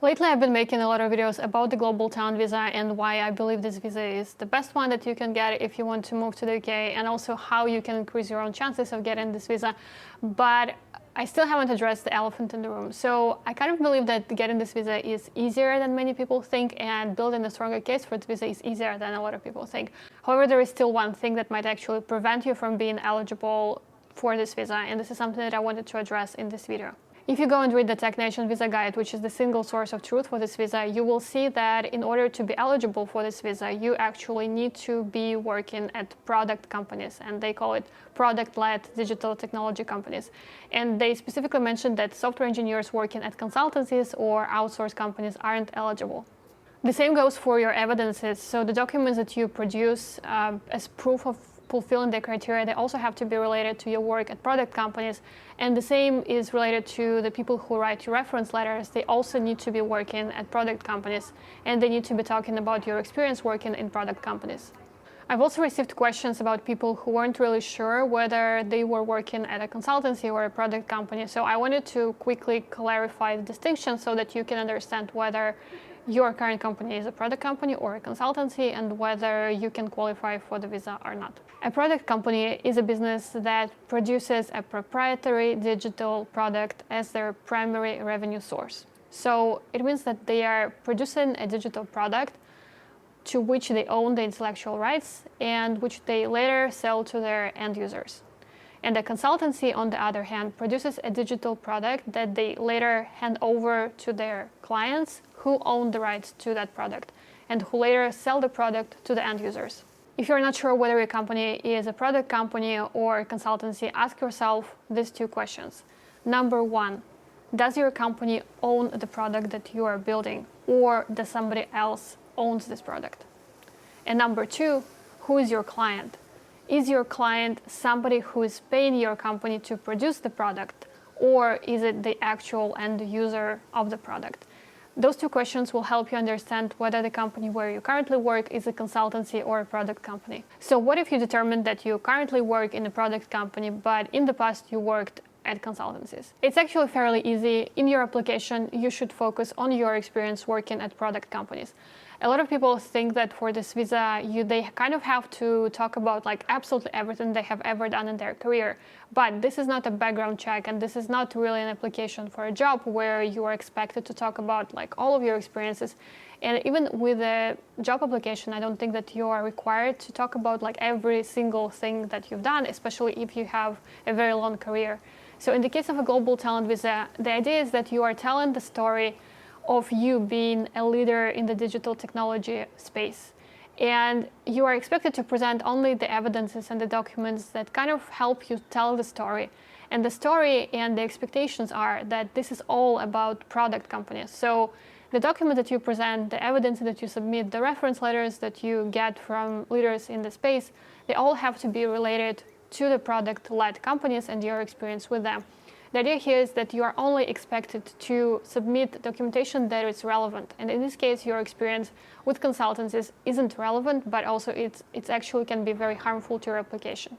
Lately, I've been making a lot of videos about the global talent visa and why I believe this visa is the best one that you can get if you want to move to the UK, and also how you can increase your own chances of getting this visa. But I still haven't addressed the elephant in the room. So I kind of believe that getting this visa is easier than many people think, and building a stronger case for the visa is easier than a lot of people think. However, there is still one thing that might actually prevent you from being eligible for this visa, and this is something that I wanted to address in this video. If you go and read the Tech Nation Visa Guide, which is the single source of truth for this visa, you will see that in order to be eligible for this visa, you actually need to be working at product companies, and they call it product-led digital technology companies. And they specifically mentioned that software engineers working at consultancies or outsource companies aren't eligible. The same goes for your evidences. So the documents that you produce as proof of fulfilling the criteria, they also have to be related to your work at product companies. And the same is related to the people who write your reference letters. They also need to be working at product companies, and they need to be talking about your experience working in product companies. I've also received questions about people who weren't really sure whether they were working at a consultancy or a product company. So I wanted to quickly clarify the distinction so that you can understand whether your current company is a product company or a consultancy, and whether you can qualify for the visa or not. A product company is a business that produces a proprietary digital product as their primary revenue source. So it means that they are producing a digital product to which they own the intellectual rights and which they later sell to their end users. And a consultancy, on the other hand, produces a digital product that they later hand over to their clients who own the rights to that product and who later sell the product to the end users. If you're not sure whether your company is a product company or a consultancy, ask yourself these two questions. Number one, does your company own the product that you are building, or does somebody else owns this product? And number two, who is your client? Is your client somebody who is paying your company to produce the product, or is it the actual end user of the product? Those two questions will help you understand whether the company where you currently work is a consultancy or a product company. So what if you determined that you currently work in a product company, but in the past you worked at consultancies? It's actually fairly easy. In your application, you should focus on your experience working at product companies. A lot of people think that for this visa, they kind of have to talk about absolutely everything they have ever done in their career. But this is not a background check, and this is not really an application for a job where you are expected to talk about all of your experiences. And even with a job application, I don't think that you are required to talk about every single thing that you've done, especially if you have a very long career. So in the case of a global talent visa, the idea is that you are telling the story of you being a leader in the digital technology space. And you are expected to present only the evidences and the documents that kind of help you tell the story. And the story and the expectations are that this is all about product companies. So the document that you present, the evidence that you submit, the reference letters that you get from leaders in the space, they all have to be related to the product-led companies and your experience with them. The idea here is that you are only expected to submit documentation that is relevant. And in this case, your experience with consultancies isn't relevant, but also it actually can be very harmful to your application.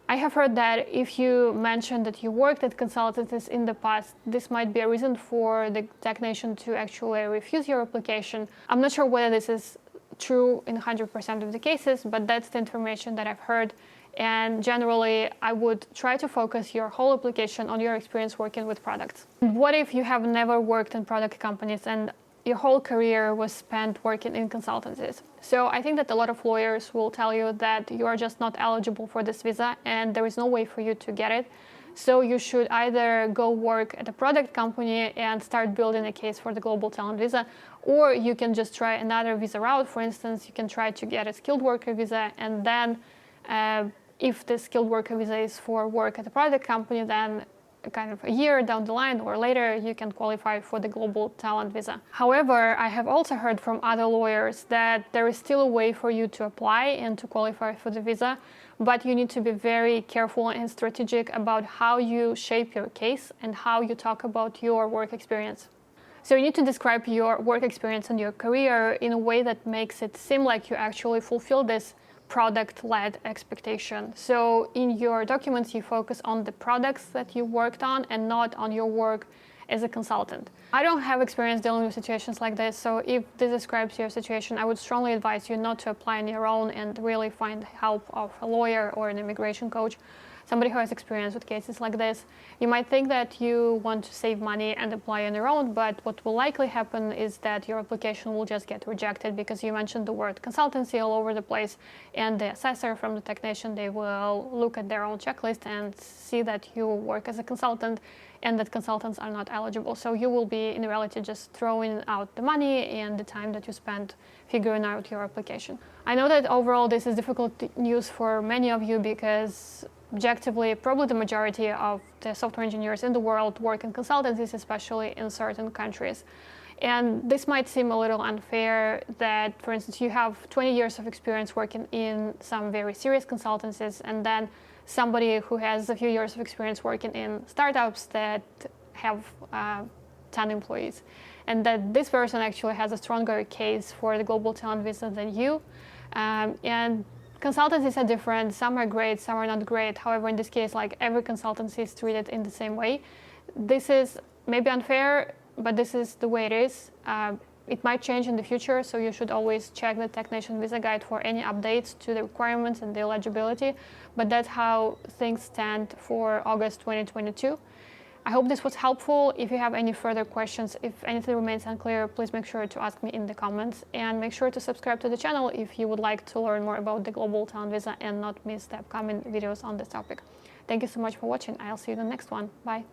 I have heard that if you mention that you worked at consultancies in the past, this might be a reason for the Tech Nation to actually refuse your application. I'm not sure whether this is true in 100% of the cases, but that's the information that I've heard. And generally, I would try to focus your whole application on your experience working with products. What if you have never worked in product companies and your whole career was spent working in consultancies? So I think that a lot of lawyers will tell you that you are just not eligible for this visa and there is no way for you to get it. So you should either go work at a product company and start building a case for the global talent visa, or you can just try another visa route. For instance, you can try to get a skilled worker visa, and then if the skilled worker visa is for work at a product company, then kind of a year down the line or later, you can qualify for the global talent visa. However, I have also heard from other lawyers that there is still a way for you to apply and to qualify for the visa, but you need to be very careful and strategic about how you shape your case and how you talk about your work experience. So you need to describe your work experience and your career in a way that makes it seem like you actually fulfill this product-led expectation. So in your documents, you focus on the products that you worked on and not on your work as a consultant. I don't have experience dealing with situations like this, so if this describes your situation, I would strongly advise you not to apply on your own and really find help of a lawyer or an immigration coach, somebody who has experience with cases like this. You might think that you want to save money and apply on your own, but what will likely happen is that your application will just get rejected because you mentioned the word consultancy all over the place, and the assessor from the technician, they will look at their own checklist and see that you work as a consultant and that consultants are not eligible. So you will be in reality just throwing out the money and the time that you spent figuring out your application. I know that overall this is difficult news for many of you because objectively, probably the majority of the software engineers in the world work in consultancies, especially in certain countries. And this might seem a little unfair that, for instance, you have 20 years of experience working in some very serious consultancies, and then somebody who has a few years of experience working in startups that have 10 employees. And that this person actually has a stronger case for the global talent visa than you. And consultancies are different, some are great, some are not great. However, in this case, like every consultancy is treated in the same way. This is maybe unfair, but this is the way it is. It might change in the future, so you should always check the Technician Visa Guide for any updates to the requirements and the eligibility. But that's how things stand for August 2022. I hope this was helpful. If you have any further questions, if anything remains unclear, please make sure to ask me in the comments, and make sure to subscribe to the channel if you would like to learn more about the global talent visa and not miss the upcoming videos on this topic. Thank you so much for watching. I'll see you in the next one. Bye.